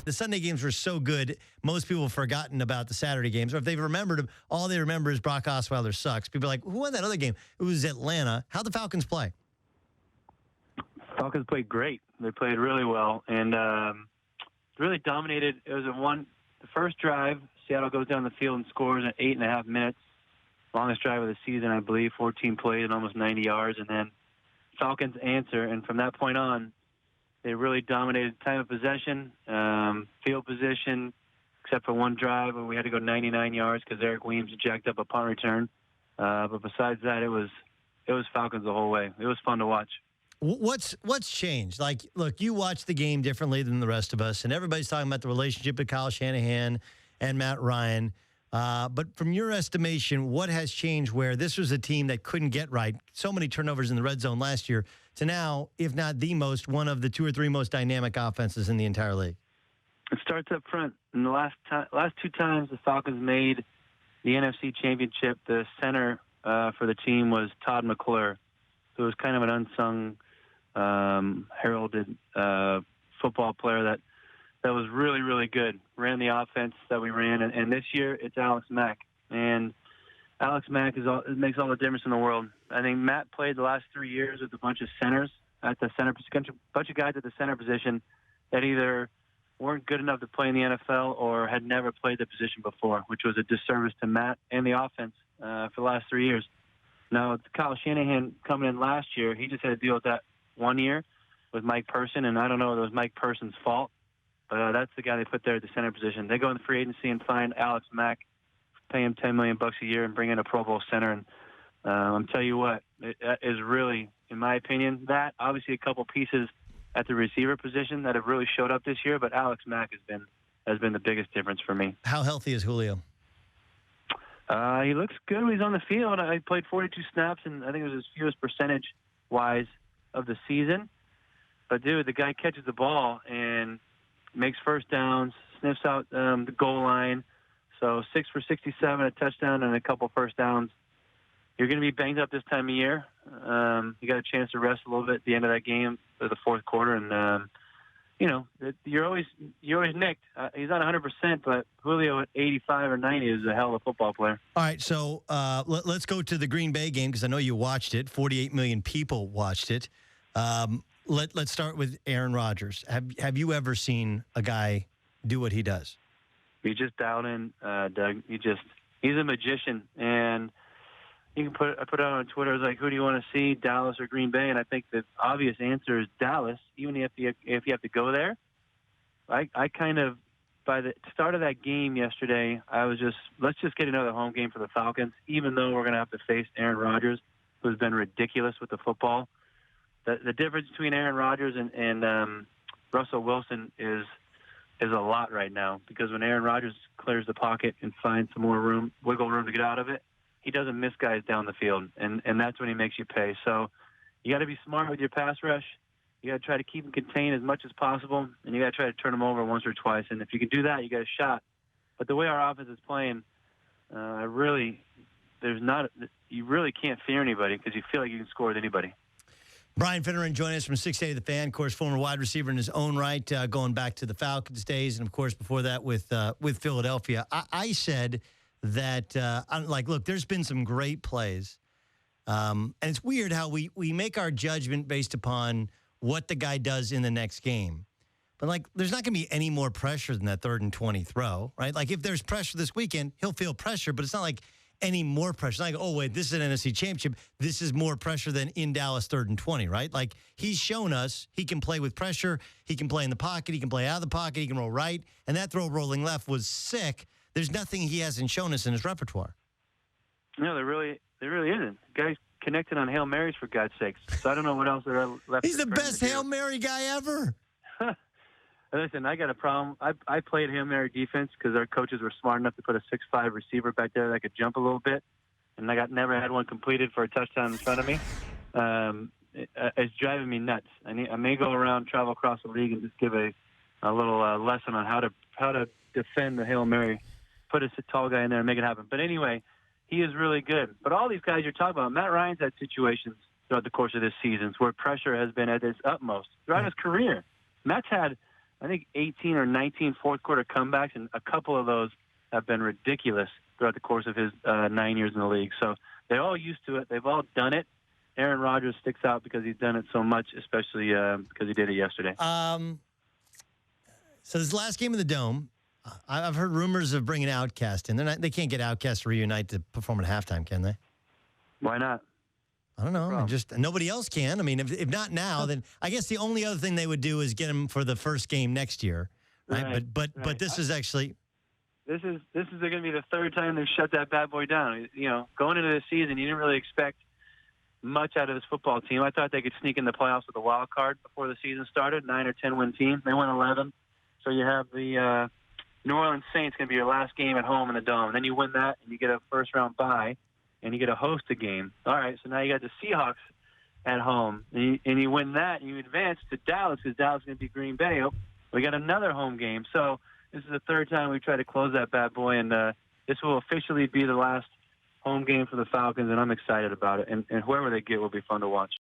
The Sunday games were so good, most people have forgotten about the Saturday games. Or if they've remembered them, all they remember is Brock Osweiler sucks. People are like, who won that other game? It was Atlanta. How'd the Falcons play? Falcons played great. They played really well and really dominated. It was the first drive, Seattle goes down the field and scores in 8.5 minutes. Longest drive of the season, I believe, 14 plays and almost 90 yards. And then Falcons answer, and from that point on, they really dominated time of possession, field position, except for one drive where we had to go 99 yards because Eric Weems jacked up a punt return. But besides that, it was Falcons the whole way. It was fun to watch. What's changed? Like, look, you watch the game differently than the rest of us, and everybody's talking about the relationship with Kyle Shanahan and Matt Ryan. But from your estimation, what has changed where this was a team that couldn't get right, so many turnovers in the red zone last year, to now, if not the most, one of the 2 or 3 most dynamic offenses in the entire league? It starts up front. In the last 2 times the Falcons made the NFC Championship, the center for the team was Todd McClure, who was kind of an unsung, heralded football player that was really, really good. Ran the offense that we ran, and this year it's Alex Mack. And Alex Mack makes all the difference in the world. I think Matt played the last 3 years with a bunch of centers at the center, bunch of guys at the center position that either weren't good enough to play in the NFL or had never played the position before, which was a disservice to Matt and the offense for the last 3 years. Now, Kyle Shanahan coming in last year, he just had to deal with that 1 year with Mike Person, and I don't know if it was Mike Person's fault, but that's the guy they put there at the center position. They go in the free agency and find Alex Mack, pay him $10 million a year, and bring in a Pro Bowl center. And I'm tell you what, it is really, in my opinion, that obviously a couple pieces at the receiver position that have really showed up this year, but Alex Mack has been the biggest difference for me. How healthy is Julio? He looks good when he's on the field. I played 42 snaps, and I think it was his fewest percentage-wise of the season. But, dude, the guy catches the ball and makes first downs, sniffs out the goal line. So 6 for 67, a touchdown, and a couple first downs. You're going to be banged up this time of year. You got a chance to rest a little bit at the end of that game for the fourth quarter, and you're always nicked. He's not 100%, but Julio at 85 or 90 is a hell of a football player. All right, so let's go to the Green Bay game because I know you watched it. 48 million people watched it. Let's start with Aaron Rodgers. Have you ever seen a guy do what he does? You just dialed in, Doug. He's a magician, and I put it out on Twitter. I was like, who do you want to see, Dallas or Green Bay? And I think the obvious answer is Dallas, even if you have to go there. I kind of, by the start of that game yesterday, I was let's just get another home game for the Falcons, even though we're going to have to face Aaron Rodgers, who's been ridiculous with the football. The difference between Aaron Rodgers and Russell Wilson is a lot right now, because when Aaron Rodgers clears the pocket and finds some more wiggle room to get out of it, he doesn't miss guys down the field, and that's when he makes you pay. So you got to be smart with your pass rush. You got to try to keep him contained as much as possible, and you got to try to turn him over once or twice. And if you can do that, you got a shot. But the way our offense is playing, you really can't fear anybody because you feel like you can score with anybody. Brian Finneran joining us from 680 The Fan, of course, former wide receiver in his own right, going back to the Falcons days, and, of course, before that with Philadelphia. I said that, look, there's been some great plays, and it's weird how we make our judgment based upon what the guy does in the next game. But, there's not going to be any more pressure than that 3rd and 20 throw, right? Like, if there's pressure this weekend, he'll feel pressure, but it's not like any more pressure. It's like, oh, wait, this is an NFC championship. This is more pressure than in Dallas 3rd and 20, right? Like, he's shown us he can play with pressure. He can play in the pocket. He can play out of the pocket. He can roll right. And that throw rolling left was sick. There's nothing he hasn't shown us in his repertoire. No, there really isn't. The guy's connected on Hail Marys, for God's sakes. So I don't know what else there are left. He's the best Hail Mary guy ever. Listen, I got a problem. I played Hail Mary defense because our coaches were smart enough to put a 6'5" receiver back there that could jump a little bit, and I never had one completed for a touchdown in front of me. It's driving me nuts. I may go around, travel across the league, and just give a little lesson on how to defend the Hail Mary. Put a tall guy in there and make it happen. But anyway, he is really good. But all these guys you're talking about, Matt Ryan's had situations throughout the course of this season where pressure has been at its utmost throughout his career. Matt's had I think, 18 or 19 fourth-quarter comebacks, and a couple of those have been ridiculous throughout the course of his 9 years in the league. So they're all used to it. They've all done it. Aaron Rodgers sticks out because he's done it so much, especially because he did it yesterday. So this last game of the Dome, I've heard rumors of bringing Outkast in. They can't get Outkast to reunite to perform at halftime, can they? Why not? I don't know. Just nobody else can. I mean, if not now, then I guess the only other thing they would do is get him for the first game next year, right? But this is actually this is going to be the third time they've shut that bad boy down. You know, going into the season, you didn't really expect much out of this football team. I thought they could sneak in the playoffs with a wild card before the season started, 9 or 10 win team. They won 11. So you have the New Orleans Saints going to be your last game at home in the Dome. And then you win that, and you get a first-round bye, and you get to host a game. All right, so now you got the Seahawks at home, and you win that, and you advance to Dallas because Dallas is going to be Green Bay. Oh, we got another home game. So this is the third time we've tried to close that bad boy, and this will officially be the last home game for the Falcons, and I'm excited about it. And whoever they get will be fun to watch.